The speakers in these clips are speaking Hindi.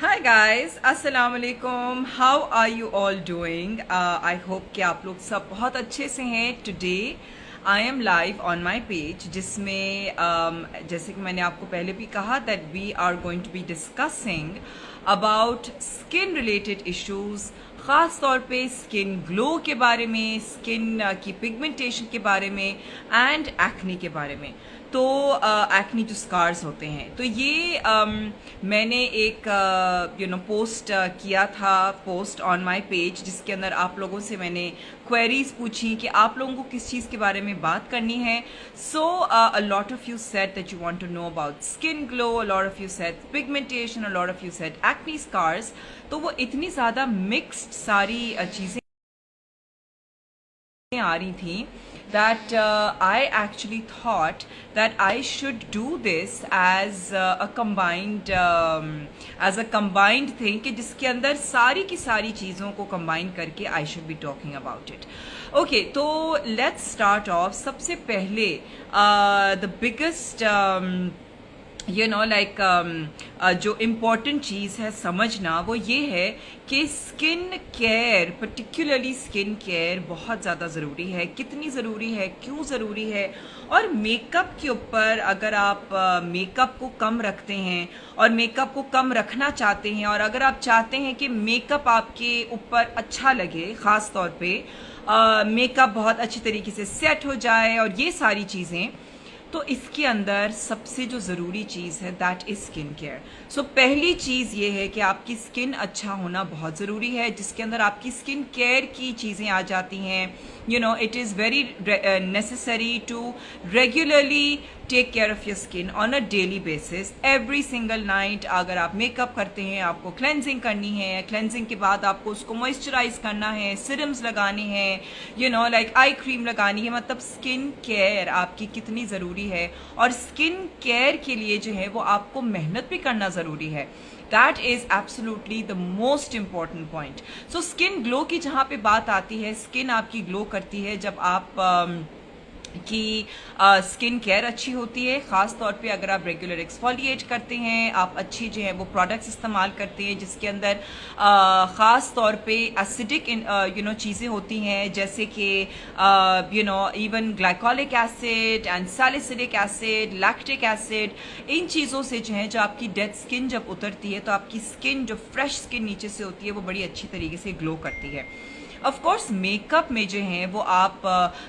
Hi guys, अस्सलाम वालेकुम. How are you all doing? I hope कि आप लोग सब बहुत अच्छे से हैं. Today I am live on my page जिसमें जैसे कि मैंने आपको पहले भी कहा that we are going to be discussing about skin related issues, ख़ास तौर पे स्किन ग्लो के बारे में, स्किन की पिगमेंटेशन के बारे में एंड एक्ने के बारे में. तो एक्नी जो स्कार्स होते हैं, तो ये मैंने एक पोस्ट किया था, पोस्ट ऑन माय पेज, जिसके अंदर आप लोगों से मैंने क्वेरीज पूछी कि आप लोगों को किस चीज़ के बारे में बात करनी है. So a lot of you said that you want to know about skin glow, a lot of you said pigmentation, a lot of you said acne scars. तो वो इतनी ज़्यादा मिक्स्ड सारी चीज़ें आ रही थी that I actually thought that I should do this as a combined thing कि जिसके अंदर सारी की सारी चीज़ों को combine करके I should be talking about it. Okay, तो let's start off. सबसे पहले the biggest जो इम्पॉर्टेंट चीज़ है समझना, वो ये है कि skin care, particularly skin care बहुत ज़्यादा ज़रूरी है. कितनी ज़रूरी है, क्यों ज़रूरी है, और मेकअप के ऊपर अगर आप मेकअप को कम रखते हैं और मेकअप को कम रखना चाहते हैं, और अगर आप चाहते हैं कि मेकअप आपके ऊपर अच्छा लगे, ख़ास तौर पे मेकअप बहुत अच्छी तरीके से सेट हो जाए और ये सारी चीज़ें, तो इसके अंदर सबसे जो ज़रूरी चीज़ है दैट इज़ स्किन केयर. सो पहली चीज़ ये है कि आपकी स्किन अच्छा होना बहुत ज़रूरी है, जिसके अंदर आपकी स्किन केयर की चीज़ें आ जाती हैं. It is very necessary to regularly take care of your skin on a daily basis. Every single night अगर आप मेकअप करते हैं, आपको क्लेंजिंग करनी है, क्लेंजिंग के बाद आपको उसको मॉइस्चराइज करना है, सिरम्स लगाने हैं, लाइक आई क्रीम लगानी है. मतलब स्किन केयर आपकी कितनी ज़रूरी है, और स्किन केयर के लिए जो है वो आपको मेहनत भी करना ज़रूरी है. That is absolutely the most important point. So skin glow की जहाँ पे बात आती है, स्किन आपकी ग्लो करती है जब आप कि स्किन केयर अच्छी होती है. ख़ास तौर पे अगर आप रेगुलर एक्सफोलिएट करते हैं, आप अच्छी जो है वो प्रोडक्ट्स इस्तेमाल करते हैं जिसके अंदर ख़ास तौर पे एसिडिक चीज़ें होती हैं, जैसे कि even glycolic acid and salicylic acid, lactic acid. इन चीज़ों से जो है, जो आपकी डेड स्किन जब उतरती है, तो आपकी स्किन जो फ्रेश स्किन नीचे से होती है वो बड़ी अच्छी तरीके से ग्लो करती है. ऑफ कोर्स मेकअप में जो है वो आप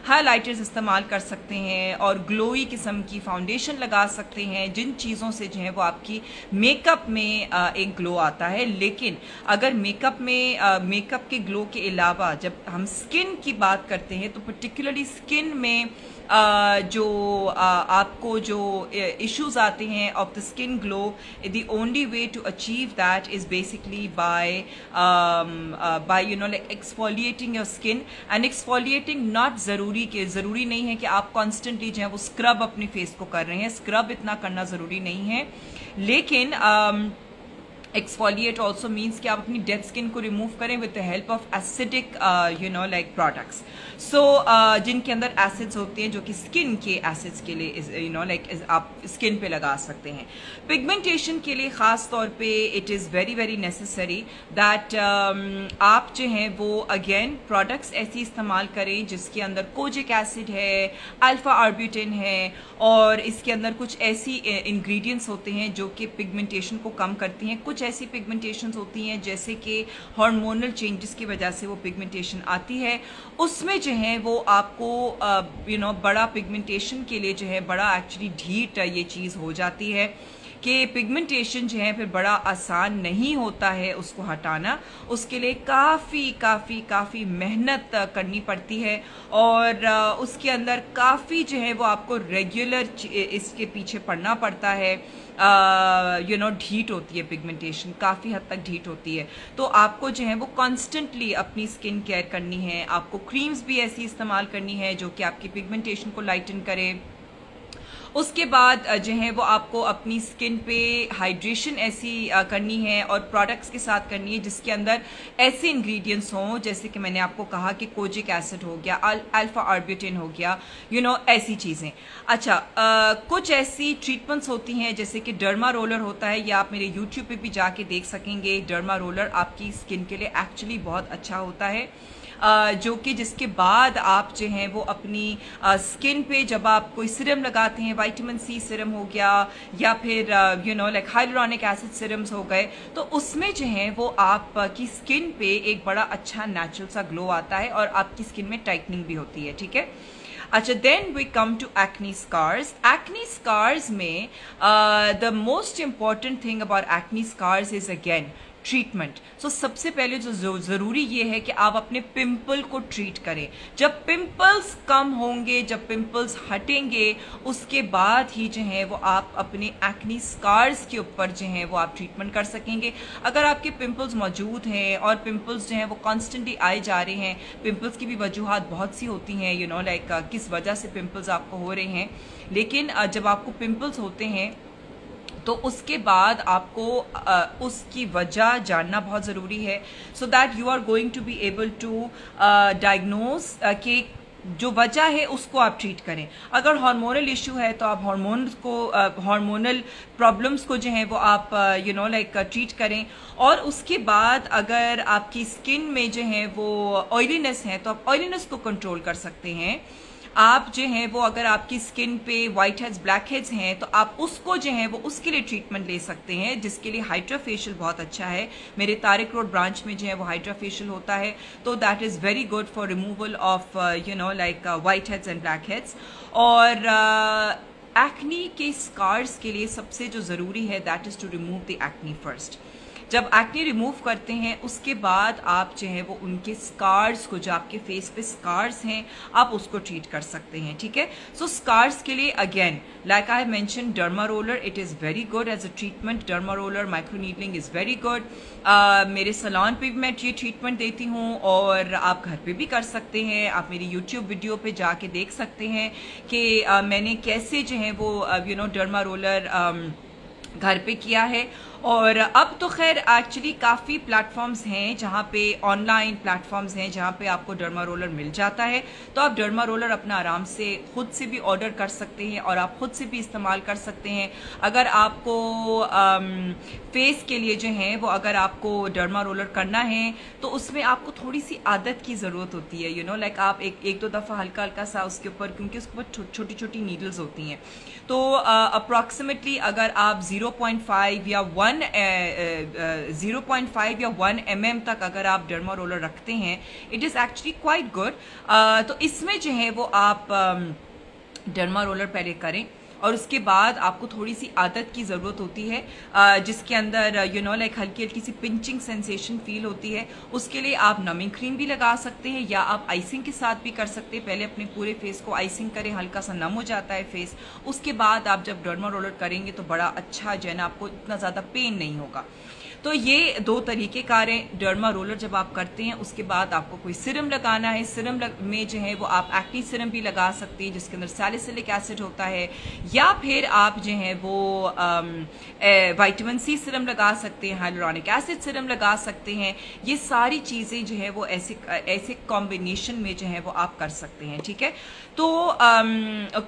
हाइलाइटर्स इस्तेमाल कर सकते हैं और ग्लोई किस्म की फाउंडेशन लगा सकते हैं, जिन चीज़ों से जो है वो आपकी मेकअप में एक ग्लो आता है. लेकिन अगर मेकअप के ग्लो के अलावा जब हम स्किन की बात करते हैं, तो पर्टिकुलरली स्किन में आपको जो इश्यूज आते हैं of the skin glow, the only way to achieve that is basically by like exfoliating your skin. And exfoliating not ज़रूरी नहीं है कि आप कॉन्स्टेंटली जो है वो स्क्रब अपनी फेस को कर रहे हैं. स्क्रब इतना करना ज़रूरी नहीं है, लेकिन एक्सफोलिएट ऑल्सो मीन्स कि आप अपनी डेड स्किन को रिमूव करें with the help of acidic like products. So जिनके अंदर एसिड्स होते हैं, जो कि स्किन के एसिड्स के लिए आप स्किन पे लगा सकते हैं. पिगमेंटेशन के लिए ख़ास तौर पे it is very very necessary that आप जो हैं वो अगेन प्रोडक्ट्स ऐसी इस्तेमाल करें जिसके अंदर कोजिक एसिड है, अल्फा आर्ब्यूटिन है, और इसके अंदर कुछ ऐसी इंग्रेडिएंट्स होते हैं जो कि पिगमेंटेशन को कम करती हैं. कुछ ऐसी पिगमेंटेशंस होती हैं जैसे कि हार्मोनल चेंजेस की वजह से वो पिगमेंटेशन आती है. उसमें जो है वो आपको बड़ा पिगमेंटेशन के लिए जो है बड़ा एक्चुअली ढीठ ये चीज़ हो जाती है कि पिगमेंटेशन जो है फिर बड़ा आसान नहीं होता है उसको हटाना. उसके लिए काफ़ी मेहनत करनी पड़ती है, और उसके अंदर काफ़ी जो है वो आपको रेगुलर इसके पीछे पड़ना पड़ता है. ढीठ होती है पिगमेंटेशन, काफ़ी हद तक ढीठ होती है. तो आपको जो है वो कॉन्स्टेंटली अपनी स्किन केयर करनी है. आपको क्रीम्स भी ऐसी इस्तेमाल करनी है जो कि आपकी पिगमेंटेशन को लाइटन करे, उसके बाद जो है वो आपको अपनी स्किन पे हाइड्रेशन ऐसी करनी है और प्रोडक्ट्स के साथ करनी है जिसके अंदर ऐसे इंग्रेडिएंट्स हों, जैसे कि मैंने आपको कहा कि कोजिक एसिड हो गया, अल्फा आर्ब्यूटिन हो गया, ऐसी चीज़ें। अच्छा, कुछ ऐसी ट्रीटमेंट्स होती हैं जैसे कि डर्मा रोलर होता है, या आप मेरे यूट्यूब पे भी जाके देख सकेंगे। डर्मा रोलर आपकी स्किन के लिए एक्चुअली बहुत अच्छा होता है, जो कि जिसके बाद आप जो हैं वो अपनी स्किन पे जब आप कोई सिरम लगाते हैं, विटामिन सी सिरम हो गया या फिर लाइक हाइलुरोनिक एसिड सिरम्स हो गए, तो उसमें जो है वो आपकी स्किन पे एक बड़ा अच्छा नेचुरल सा ग्लो आता है और आपकी स्किन में टाइटनिंग भी होती है, ठीक है। अच्छा, then we come to acne scars. Acne scars में the most important thing about acne scars is again treatment. So सबसे पहले जो ज़रूरी ये है कि आप अपने पिंपल को ट्रीट करें। जब पिंपल्स कम होंगे, जब पिंपल्स हटेंगे, उसके बाद ही जो है वो आप अपने एक्नी स्कार्स के ऊपर जो है वो आप ट्रीटमेंट कर सकेंगे। अगर आपके पिंपल्स मौजूद हैं और पिंपल्स जो हैं वो कॉन्स्टेंटली आए जा रहे हैं, पिंपल्स की भी वजूहात बहुत सी होती हैं, लाइक किस वजह से पिंपल्स आपको हो रहे हैं, लेकिन जब आपको पिंपल्स होते हैं तो उसके बाद आपको उसकी वजह जानना बहुत ज़रूरी है, so that you are going to be able to diagnose कि जो वजह है उसको आप ट्रीट करें। अगर हार्मोनल इशू है तो आप हार्मोनल प्रॉब्लम्स को जो है वो आप लाइक ट्रीट करें। और उसके बाद अगर आपकी स्किन में जो है वो ऑयलीनेस है तो आप ऑयलीनेस को कंट्रोल कर सकते हैं। आप जो है वो अगर आपकी स्किन पे वाइट हेड्स, ब्लैक हेड्स हैं तो आप उसको जो है वो उसके लिए ट्रीटमेंट ले सकते हैं, जिसके लिए हाइड्रा फेशियल बहुत अच्छा है। मेरे तारिक रोड ब्रांच में जो है वो हाइड्रा फेशियल होता है, तो that is very good for removal of like white heads and black heads. और एक्नी के स्कार्स के लिए सबसे जो ज़रूरी है that is to remove the acne first. जब एक्नी रिमूव करते हैं उसके बाद आप जो है वो उनके स्कार्स को, जो आपके फेस पे स्कार्स हैं, आप उसको ट्रीट कर सकते हैं, ठीक है। सो स्कार्स के लिए again like I mention derma roller, it is very good as a treatment. Derma roller micro needling is very good. मेरे सैलून पे भी मैं ये ट्रीटमेंट देती हूँ और आप घर पे भी कर सकते हैं। आप मेरी यूट्यूब वीडियो पे जाके देख सकते हैं कि मैंने कैसे जो है वो डर्मा रोलर घर पे किया है। और अब तो खैर एक्चुअली काफ़ी प्लेटफॉर्म्स हैं जहाँ पे ऑनलाइन प्लेटफॉर्म्स हैं जहाँ पे आपको डर्मा रोलर मिल जाता है, तो आप डर्मा रोलर अपना आराम से खुद से भी ऑर्डर कर सकते हैं और आप खुद से भी इस्तेमाल कर सकते हैं। अगर आपको फेस के लिए जो है वो अगर आपको डर्मा रोलर करना है तो उसमें आपको थोड़ी सी आदत की ज़रूरत होती है, लाइक आप एक दो दफ़ा हल्का हल्का सा उसके ऊपर, क्योंकि उसके ऊपर छोटी छोटी नीडल्स होती हैं, तो अप्रॉक्सीमेटली अगर आप 0.5 या 1 mm तक अगर आप डर्मा रोलर रखते हैं, it is actually quite good. तो इसमें जो है वो आप डर्मा रोलर पहले करें और उसके बाद आपको थोड़ी सी आदत की ज़रूरत होती है, जिसके अंदर लाइक हल्की हल्की सी पिंचिंग सेंसेशन फील होती है। उसके लिए आप नमिंग क्रीम भी लगा सकते हैं या आप आइसिंग के साथ भी कर सकते हैं। पहले अपने पूरे फेस को आइसिंग करें, हल्का सा नम हो जाता है फेस, उसके बाद आप जब डर्मा रोलर करेंगे तो बड़ा अच्छा जो है ना, आपको इतना ज़्यादा पेन नहीं होगा। तो ये दो तरीके कार हैं। डर्मा रोलर जब आप करते हैं उसके बाद आपको कोई सिरम लगाना है, सिरम में जो है वो आप एक्नी सिरम भी लगा सकते हैं जिसके अंदर सैलिसिलिक एसिड होता है, या फिर आप जो है वो विटामिन सी सिरम लगा सकते हैं, हाइलुरोनिक एसिड सिरम लगा सकते हैं। ये सारी चीज़ें जो है वो ऐसे कॉम्बिनेशन में जो है वो आप कर सकते हैं, ठीक है। तो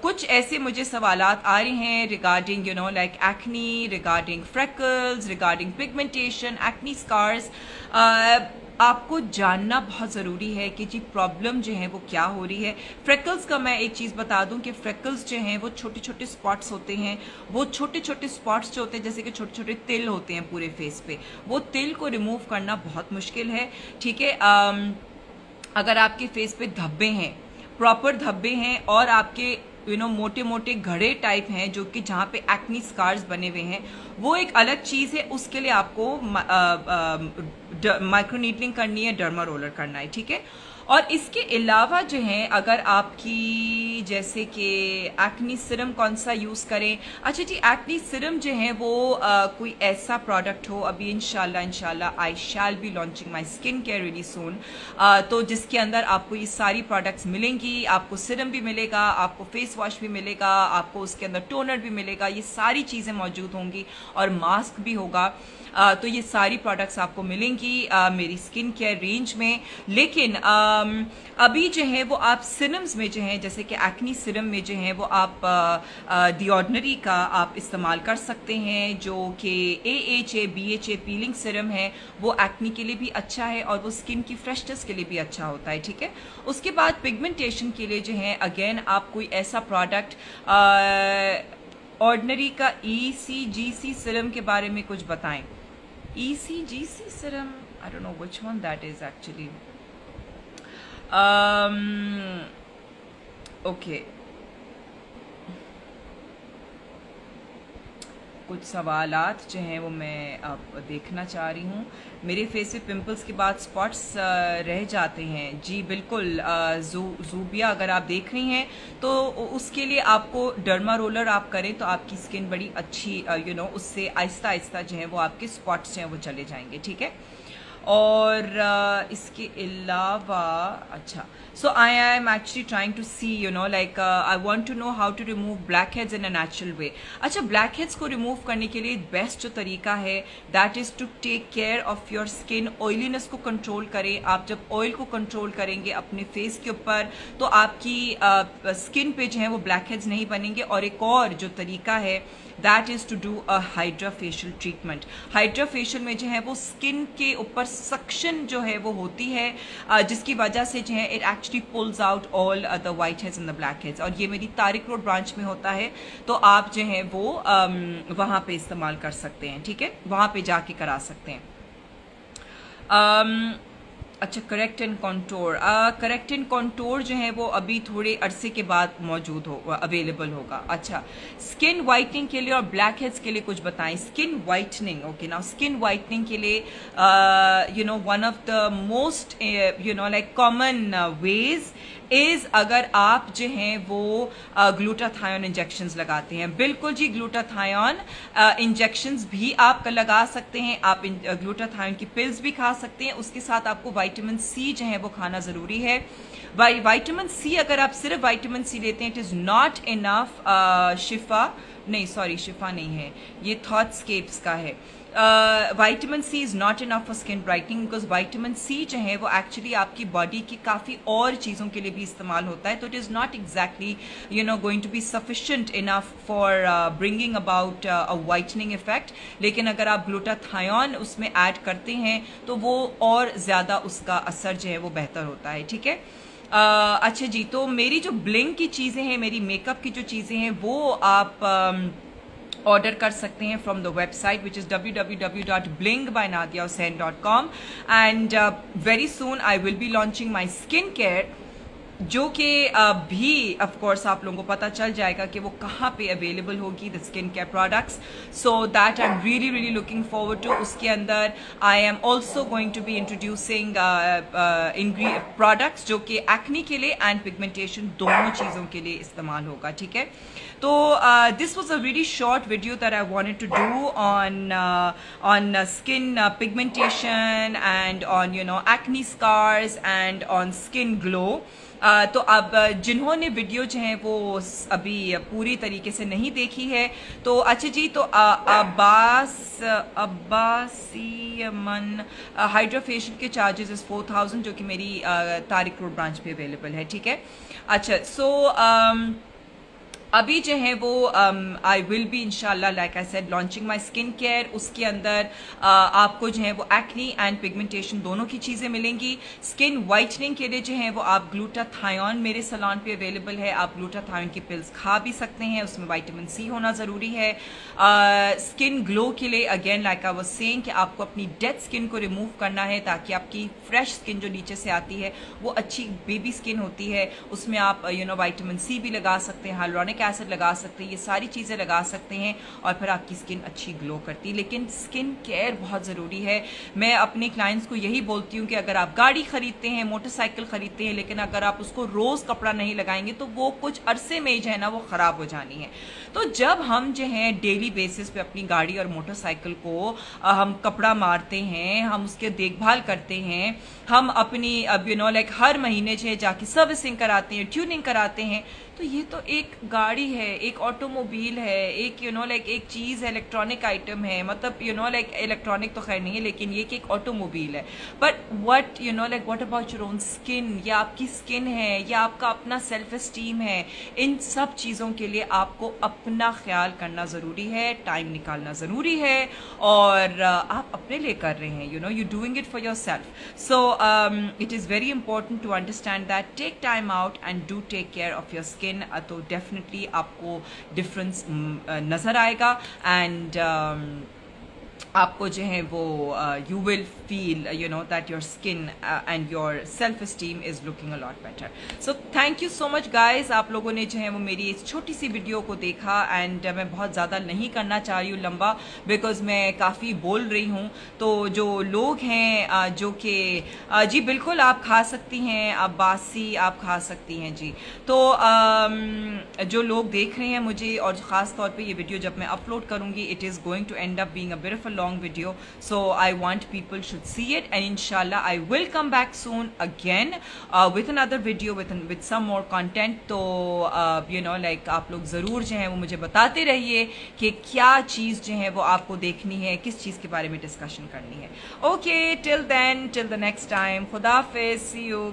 कुछ ऐसे मुझे सवालात आ रहे हैं regarding like acne, regarding freckles, regarding pigmentation, acne scars. आपको जानना बहुत ज़रूरी है कि जी प्रॉब्लम जो है वो क्या हो रही है। फ्रेकल्स का मैं एक चीज़ बता दूं कि फ्रेकल्स जो हैं वो छोटे छोटे स्पॉट्स होते हैं। वो छोटे छोटे स्पॉट्स जो होते हैं जैसे कि छोटे छोटे तिल होते हैं पूरे फेस पे, वो तिल को रिमूव करना बहुत मुश्किल है, ठीक है। अगर आपके फेस पे धब्बे हैं, प्रॉपर धब्बे हैं और आपके मोटे मोटे घड़े टाइप हैं जो कि जहाँ पे एक्नी स्कार्स बने हुए हैं, वो एक अलग चीज़ है। उसके लिए आपको माइक्रो नीडलिंग करनी है, डर्मा रोलर करना है, ठीक है। और इसके अलावा जो है अगर आपकी जैसे कि एक्नी सिरम कौन सा यूज़ करें। अच्छा जी, एक्नी सिरम जो है वो कोई ऐसा प्रोडक्ट हो, अभी इंशाल्लाह I shall be launching my skin care really soon, तो जिसके अंदर आपको ये सारी प्रोडक्ट्स मिलेंगी। आपको सिरम भी मिलेगा, आपको फेस वॉश भी मिलेगा, आपको उसके अंदर टोनर भी मिलेगा, ये सारी चीज़ें मौजूद होंगी और मास्क भी होगा। तो ये सारी प्रोडक्ट्स आपको मिलेंगी मेरी स्किन केयर रेंज में। लेकिन अभी जो है वो आप सिरम्स में जो है, जैसे कि एक्नी सिरम में जो है वो आप दी ऑर्डिनरी का आप इस्तेमाल कर सकते हैं, जो कि AHA BHA पीलिंग सिरम है, वो एक्नी के लिए भी अच्छा है और वो स्किन की फ्रेशनेस के लिए भी अच्छा होता है, ठीक है। उसके बाद पिगमेंटेशन के लिए जो है अगेन आप कोई ऐसा प्रोडक्ट ऑर्डिनरी का ECGC सिरम के बारे में कुछ बताएं। ECGC serum, I don't know which one that is actually. Okay. कुछ सवालात जो हैं वो मैं अब देखना चाह रही हूँ। मेरे फेस पे पिंपल्स के बाद स्पॉट्स रह जाते हैं। जी बिल्कुल ज़ूबिया, अगर आप देख रही हैं तो उसके लिए आपको डर्मा रोलर आप करें तो आपकी स्किन बड़ी अच्छी उससे आहिस्ता आहिस्ता जो है वो आपके स्पॉट्स जो हैं वो चले जाएंगे, ठीक है। और इसके अलावा अच्छा, so I am actually trying to see like I want to know how to remove blackheads in a natural way. अच्छा, ब्लैक हेड्स को रिमूव करने के लिए बेस्ट जो तरीका है that is to take care of your skin. Oiliness को कंट्रोल करें। आप जब ऑयल को कंट्रोल करेंगे अपने फेस के ऊपर तो आपकी स्किन पे जो है वो ब्लैक हेड्स नहीं बनेंगे। और एक और जो तरीका है that is to do a hydra facial treatment. Hydra facial में जो है वो स्किन के ऊपर सक्शन जो है वो होती है, जिसकी वजह से जो है it actually pools out all the white heads and the black heads. और ये मेरी तारिक रोड ब्रांच में होता है, तो आप जो है वो वहाँ पे इस्तेमाल कर सकते हैं, ठीक है, वहाँ पे जाके करा सकते हैं। अच्छा, correct and contour, correct and contour जो है वो अभी थोड़े अरसे के बाद मौजूद हो अवेलेबल होगा। अच्छा, स्किन वाइटनिंग के लिए और ब्लैक हेड्स के लिए कुछ बताएं। Skin whitening, okay, now skin whitening के लिए one of the most like common veg is अगर आप जो हैं वो ग्लूटाथायोन इंजेक्शंस लगाते हैं। बिल्कुल जी, ग्लूटाथायोन इंजेक्शंस भी आप लगा सकते हैं। आप ग्लूटाथायोन की पिल्स भी खा सकते हैं। उसके साथ आपको विटामिन सी जो है वो खाना ज़रूरी है। विटामिन सी, अगर आप सिर्फ विटामिन सी लेते हैं, इट इज़ नॉट इनफ। शिफा नहीं, सॉरी, शिफा नहीं है, ये थॉट्सकेप्स का है। Vitamin C is not enough for skin brightening, because vitamin C जो है वो एक्चुअली आपकी बॉडी की काफ़ी और चीज़ों के लिए भी इस्तेमाल होता है। तो it is not exactly going to be sufficient enough for bringing about a whitening effect. लेकिन अगर आप ग्लूटाथायोन उसमें ऐड करते हैं तो वो और ज़्यादा उसका असर जो है वो बेहतर होता है, ठीक है। अच्छा जी, तो मेरी जो ब्लिंग की चीज़ें हैं, मेरी मेकअप की जो चीज़ें हैं, वो आप ऑर्डर कर सकते हैं from the website which is www.blingbyNadiaHussain.com and very soon I will be launching my skin care, जो कि भी ऑफ कोर्स आप लोगों को पता चल जाएगा कि वो कहाँ पे अवेलेबल होगी, the skin care products. So that I am really looking forward to. उसके अंदर I am also going to be introducing products जो कि एक्नी के लिए एंड पिगमेंटेशन दोनों चीज़ों के लिए इस्तेमाल होगा, ठीक है। तो this was a very short video that I wanted to do on skin pigmentation and on acne scars and on skin glow. तो अब जिन्होंने वीडियो जो है वो अभी पूरी तरीके से नहीं देखी है, तो अच्छा जी, तो अब्बासियमन हाइड्रा फेशियल के चार्जेस इज 4000, जो कि मेरी तारिक रोड ब्रांच पे अवेलेबल है, ठीक है। अच्छा, सो अभी जो है वो आई विल बी इंशाल्लाह like I said launching my skin care. उसके अंदर आपको जो है वो एक्नी एंड पिगमेंटेशन दोनों की चीज़ें मिलेंगी। स्किन वाइटनिंग के लिए जो है वो आप ग्लूटाथायोन मेरे सैलून पे अवेलेबल है, आप ग्लूटाथायोन की पिल्स खा भी सकते हैं, उसमें विटामिन सी होना ज़रूरी है। स्किन ग्लो के लिए again like I was saying कि आपको अपनी डेड स्किन को रिमूव करना है ताकि आपकी फ्रेश स्किन जो नीचे से आती है वो अच्छी बेबी स्किन होती है, उसमें आप विटामिन सी भी लगा सकते हैं, हाइलुरोनिक एसिड लगा सकते हैं, ये सारी चीज़ें लगा सकते हैं और फिर आपकी स्किन अच्छी ग्लो करती है। लेकिन स्किन केयर बहुत ज़रूरी है। मैं अपने क्लाइंट्स को यही बोलती हूँ कि अगर आप गाड़ी खरीदते हैं, मोटरसाइकिल खरीदते हैं, लेकिन अगर आप उसको रोज़ कपड़ा नहीं लगाएंगे तो वो कुछ अरसे में जो है ना वो ख़राब हो जानी है। तो जब हम जो है डेली बेसिस पे अपनी गाड़ी और मोटरसाइकिल को हम कपड़ा मारते हैं, हम उसके देखभाल करते हैं, हम अपनी अब लाइक हर महीने जो है जाके सर्विसिंग कराते हैं, ट्यूनिंग कराते हैं, तो ये तो एक गाड़ी है, एक ऑटोमोबाइल है, एक लाइक एक चीज़ है, इलेक्ट्रॉनिक आइटम है, मतलब लाइक इलेक्ट्रॉनिक तो खैर नहीं है लेकिन ये कि एक ऑटोमोबाइल है। But what like what about your own skin, या आपकी स्किन है या आपका अपना सेल्फ एस्टीम है, इन सब चीज़ों के लिए आपको अपना ख्याल करना ज़रूरी है, टाइम निकालना ज़रूरी है और आप अपने लिए कर रहे हैं, you doing it for yourself. So it is very important to understand that take time out and do take care of your skin, तो डेफिनेटली आपको डिफरेंस नज़र आएगा एंड आपको जो है वो you will feel that your skin and your self esteem is looking a lot better. So thank you so much guys, आप लोगों ने जो है वो मेरी इस छोटी सी वीडियो को देखा एंड मैं बहुत ज़्यादा नहीं करना चाह रही हूँ लंबा, बिकॉज मैं काफ़ी बोल रही हूँ। तो जो लोग हैं जो कि जी बिल्कुल आप खा सकती हैं, आप बासी आप खा सकती हैं जी। तो जो लोग देख रहे हैं मुझे, और ख़ास तौर पे ये वीडियो जब मैं अपलोड करूँगी, it is going to end up being a bit of a long video, so I want people should see it and inshallah I will come back soon again with another video with some more content। तो like आप लोग ज़रूर जो है वो मुझे बताते रहिए कि क्या चीज़ जो है वो आपको देखनी है, किस चीज़ के बारे में डिस्कशन करनी है। Okay, till then, till the next time, खुदा हाफिज़, सी यू।